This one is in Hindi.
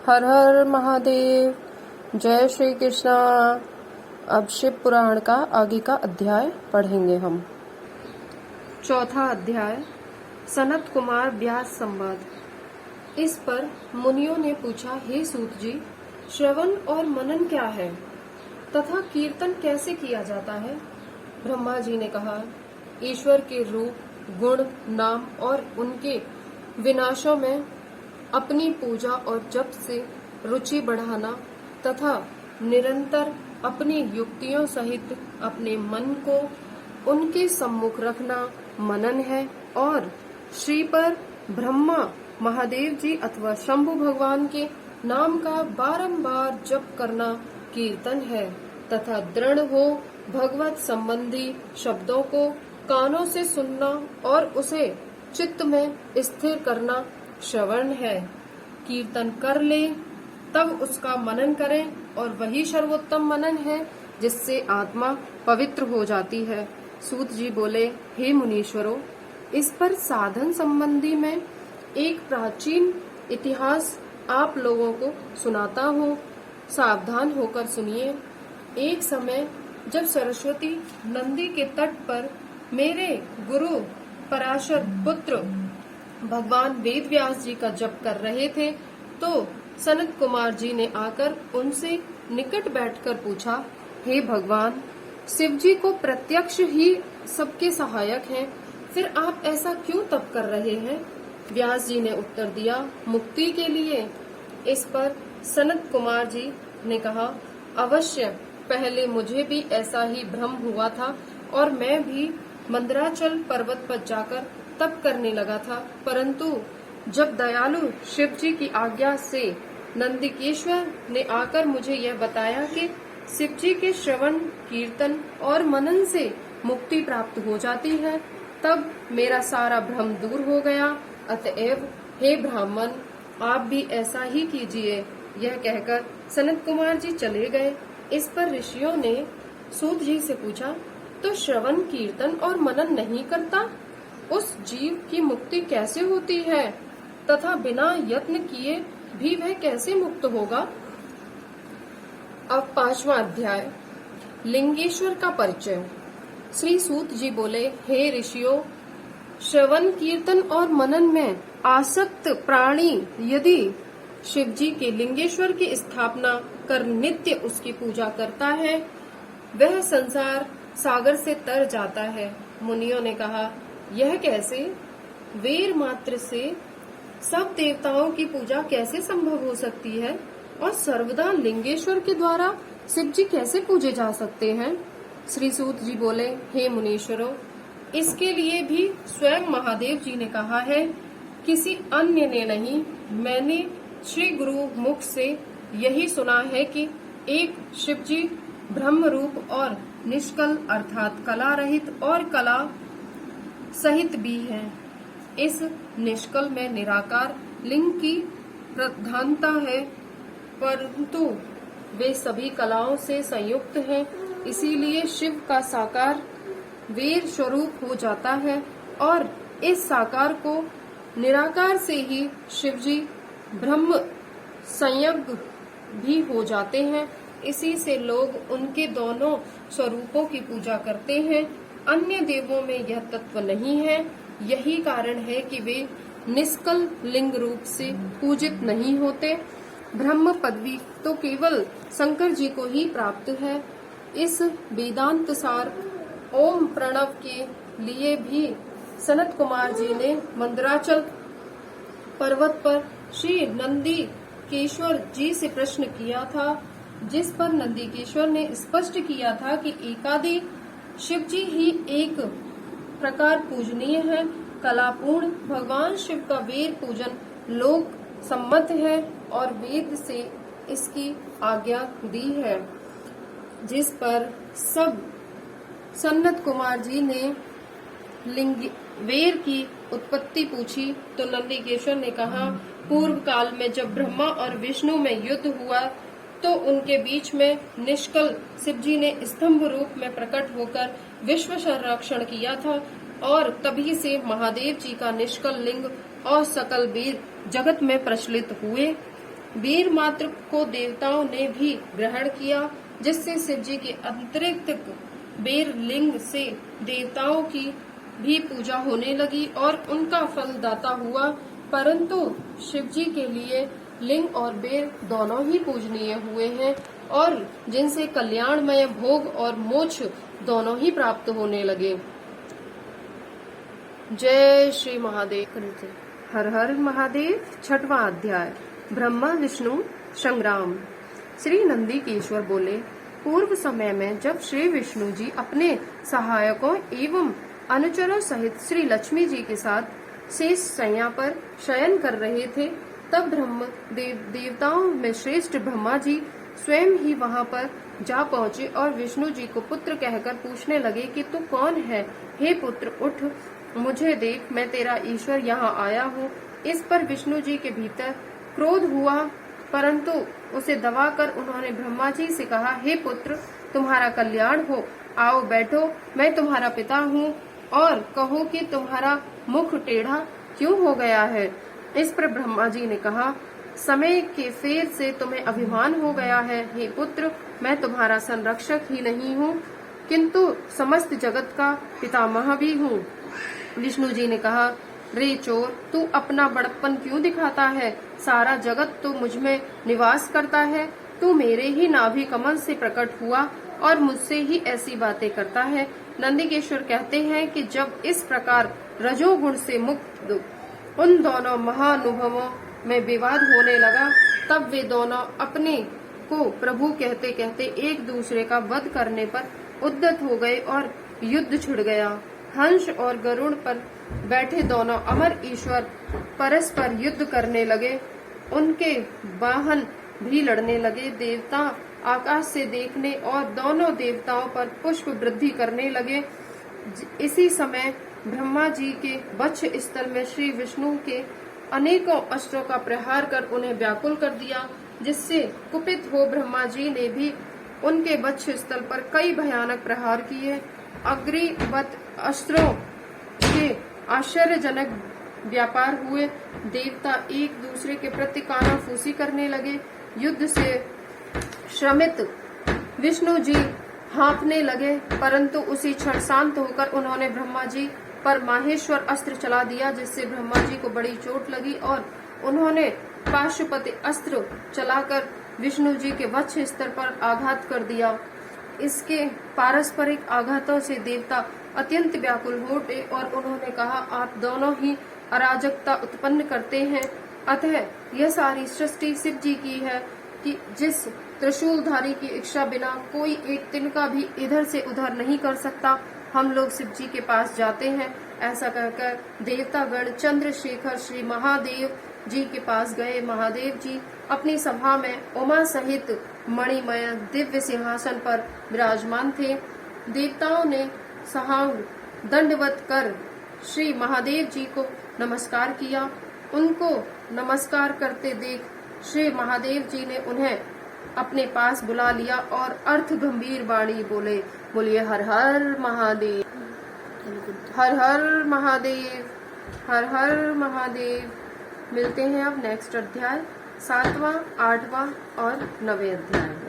हर हर महादेव। जय श्री कृष्णा। अब शिव पुराण का आगे का अध्याय पढ़ेंगे हम। चौथा अध्याय, सनत कुमार व्यास संवाद। इस पर मुनियों ने पूछा, हे सूत जी, श्रवण और मनन क्या है तथा कीर्तन कैसे किया जाता है? ब्रह्मा जी ने कहा, ईश्वर के रूप, गुण, नाम और उनके विनाशों में अपनी पूजा और जप से रुचि बढ़ाना तथा निरंतर अपनी युक्तियों सहित अपने मन को उनके सम्मुख रखना मनन है, और श्री पर ब्रह्मा, महादेव जी अथवा शंभु भगवान के नाम का बारंबार जप करना कीर्तन है, तथा दृढ़ हो भगवत संबंधी शब्दों को कानों से सुनना और उसे चित्त में स्थिर करना श्रवण है। कीर्तन कर ले तब उसका मनन करें, और वही सर्वोत्तम मनन है जिससे आत्मा पवित्र हो जाती है। सूत जी बोले, हे मुनीश्वरों, इस पर साधन संबंधी में एक प्राचीन इतिहास आप लोगों को सुनाता हूँ, सावधान होकर सुनिए। एक समय जब सरस्वती नंदी के तट पर मेरे गुरु पराशर पुत्र भगवान वेद व्यास जी का जप कर रहे थे, तो सनत कुमार जी ने आकर उनसे निकट बैठकर पूछा, हे भगवान, शिव जी को प्रत्यक्ष ही सबके सहायक हैं, फिर आप ऐसा क्यों तप कर रहे हैं? व्यास जी ने उत्तर दिया, मुक्ति के लिए। इस पर सनत कुमार जी ने कहा, अवश्य, पहले मुझे भी ऐसा ही भ्रम हुआ था और मैं भी मंदराचल पर्वत पर जाकर तप करने लगा था, परंतु जब दयालु शिव जी की आज्ञा से नंदिकेश्वर ने आकर मुझे यह बताया कि शिव जी के श्रवण, कीर्तन और मनन से मुक्ति प्राप्त हो जाती है, तब मेरा सारा भ्रम दूर हो गया। अतएव हे ब्राह्मण, आप भी ऐसा ही कीजिए। यह कहकर सनत कुमार जी चले गए। इस पर ऋषियों ने सूत जी से पूछा, तो श्रवण, कीर्तन और मनन नहीं करता उस जीव की मुक्ति कैसे होती है तथा बिना यत्न किए भी वह कैसे मुक्त होगा? अब पांचवा अध्याय, लिंगेश्वर का परिचय। श्री सूत जी बोले, हे ऋषियों, श्रवण, कीर्तन और मनन में आसक्त प्राणी यदि शिव जी के लिंगेश्वर की स्थापना कर नित्य उसकी पूजा करता है, वह संसार सागर से तर जाता है। मुनियों ने कहा, यह कैसे? वेर मात्र से सब देवताओं की पूजा कैसे संभव हो सकती है, और सर्वदा लिंगेश्वर के द्वारा शिव जी कैसे पूजे जा सकते हैं? श्री सूत जी बोले, हे मुनीश्वरों, इसके लिए भी स्वयं महादेव जी ने कहा है, किसी अन्य ने नहीं। मैंने श्री गुरु मुख से यही सुना है कि एक शिव जी ब्रह्म रूप और निष्कल अर्थात कला रहित और कला सहित भी है। इस निष्कल में निराकार लिंग की प्रधानता है, परंतु वे सभी कलाओं से संयुक्त हैं, इसीलिए शिव का साकार वीर स्वरूप हो जाता है, और इस साकार को निराकार से ही शिव जी ब्रह्म संयज्ञ भी हो जाते हैं। इसी से लोग उनके दोनों स्वरूपों की पूजा करते हैं। अन्य देवों में यह तत्व नहीं है। यही कारण है कि वे निष्कल लिंग रूप से पूजित नहीं होते। ब्रह्म पदवी तो केवल शंकर जी को ही प्राप्त है। इस वेदांत सार ओम प्रणव के लिए भी सनत कुमार जी ने मंदराचल पर्वत पर श्री नंदिकेश्वर जी से प्रश्न किया था, जिस पर नंदिकेश्वर ने स्पष्ट किया था कि एकादि शिव जी ही एक प्रकार पूजनीय है। कलापूर्ण भगवान शिव का वेद पूजन लोक सम्मत है और वेद से इसकी आज्ञा दी है। जिस पर सब सनत कुमार जी ने वेर की उत्पत्ति पूछी, तो नंदिकेश्वर ने कहा, पूर्व काल में जब ब्रह्मा और विष्णु में युद्ध हुआ, तो उनके बीच में निष्कल शिव जी ने स्तंभ रूप में प्रकट होकर विश्व संरक्षण किया था, और तभी से महादेव जी का निष्कल लिंग और सकल वेद जगत में प्रचलित हुए। वीर मात्र को देवताओं ने भी ग्रहण किया, जिससे शिव जी के अतिरिक्त बेर लिंग से देवताओं की भी पूजा होने लगी और उनका फल दाता हुआ। परंतु शिव जी के लिए लिंग और बेर दोनों ही पूजनीय हुए हैं और जिनसे कल्याणमय भोग और मोक्ष दोनों ही प्राप्त होने लगे। जय श्री महादेव। हर हर महादेव। 6वां अध्याय ब्रह्मा विष्णु संग्राम। श्री नंदीकेश्वर बोले, पूर्व समय में जब श्री विष्णु जी अपने सहायकों एवं अनुचरों सहित श्री लक्ष्मी जी के साथ शेष शैया पर शयन कर रहे थे, तब ब्रह्म देवताओं में श्रेष्ठ ब्रह्मा जी स्वयं ही वहां पर जा पहुंचे और विष्णु जी को पुत्र कहकर पूछने लगे कि तू कौन है? हे पुत्र, उठ, मुझे देख, मैं तेरा ईश्वर यहाँ आया हूँ। इस पर विष्णु जी के भीतर क्रोध हुआ, परंतु उसे दबाकर उन्होंने ब्रह्मा जी से कहा, हे पुत्र, तुम्हारा कल्याण हो, आओ बैठो, मैं तुम्हारा पिता हूँ और कहो कि तुम्हारा मुख टेढ़ा क्यों हो गया है? इस पर ब्रह्मा जी ने कहा, समय के फेर से तुम्हें अभिमान हो गया है। हे पुत्र, मैं तुम्हारा संरक्षक ही नहीं हूँ, किंतु समस्त जगत का पितामह भी हूँ। विष्णु जी ने कहा, रे चोर, तू अपना बड़प्पन क्यों दिखाता है? सारा जगत तो मुझ में निवास करता है। तू मेरे ही नाभि कमल से प्रकट हुआ और मुझसे ही ऐसी बातें करता है। नंदीकेश्वर कहते हैं कि जब इस प्रकार रजोगुण से मुक्त उन दोनों महानुभवों में विवाद होने लगा, तब वे दोनों अपने को प्रभु कहते कहते एक दूसरे का वध करने पर उद्यत हो गए और युद्ध छिड़ गया। हंस और गरुड़ पर बैठे दोनों अमर ईश्वर परस्पर युद्ध करने लगे, उनके वाहन भी लड़ने लगे। देवता आकाश से देखने और दोनों देवताओं पर पुष्प वृद्धि करने लगे। इसी समय ब्रह्मा जी के वक्ष स्थल में श्री विष्णु के अनेकों अस्त्रों का प्रहार कर उन्हें व्याकुल कर दिया, जिससे कुपित हो ब्रह्मा जी ने भी उनके वक्ष स्थल पर कई भयानक प्रहार किए। अग्निवत अस्त्रों के आश्चर्यजनक व्यापार हुए। देवता एक दूसरे के प्रति कानाफूसी करने लगे। युद्ध से श्रमित विष्णु जी हाँफने लगे, परंतु उसी क्षण शांत होकर उन्होंने ब्रह्मा जी पर माहेश्वर अस्त्र चला दिया, जिससे ब्रह्मा जी को बड़ी चोट लगी और उन्होंने पाशुपति अस्त्र चलाकर विष्णु जी के वक्ष स्तर पर आघात कर दिया। इसके पारस्परिक आघातों से देवता अत्यंत व्याकुल हो उठे और उन्होंने कहा, आप दोनों ही अराजकता उत्पन्न करते हैं, अतः यह सारी सृष्टि शिव जी की है कि जिस त्रिशूलधारी की इच्छा बिना कोई एक तिनका भी इधर से उधर नहीं कर सकता। हम लोग शिव जी के पास जाते हैं। ऐसा कहकर देवतागण चंद्रशेखर श्री महादेव जी के पास गए। महादेव जी अपनी सभा में उमा सहित मणिमय दिव्य सिंहासन पर विराजमान थे। देवताओं ने सहांग दंडवत कर श्री महादेव जी को नमस्कार किया। उनको नमस्कार करते देख श्री महादेव जी ने उन्हें अपने पास बुला लिया और अर्थ गंभीर वाणी बोले, बोलिए हर हर महादेव, हर हर महादेव, हर हर महादेव। मिलते हैं अब नेक्स्ट अध्याय 7वां, 8वां और 9वें अध्याय।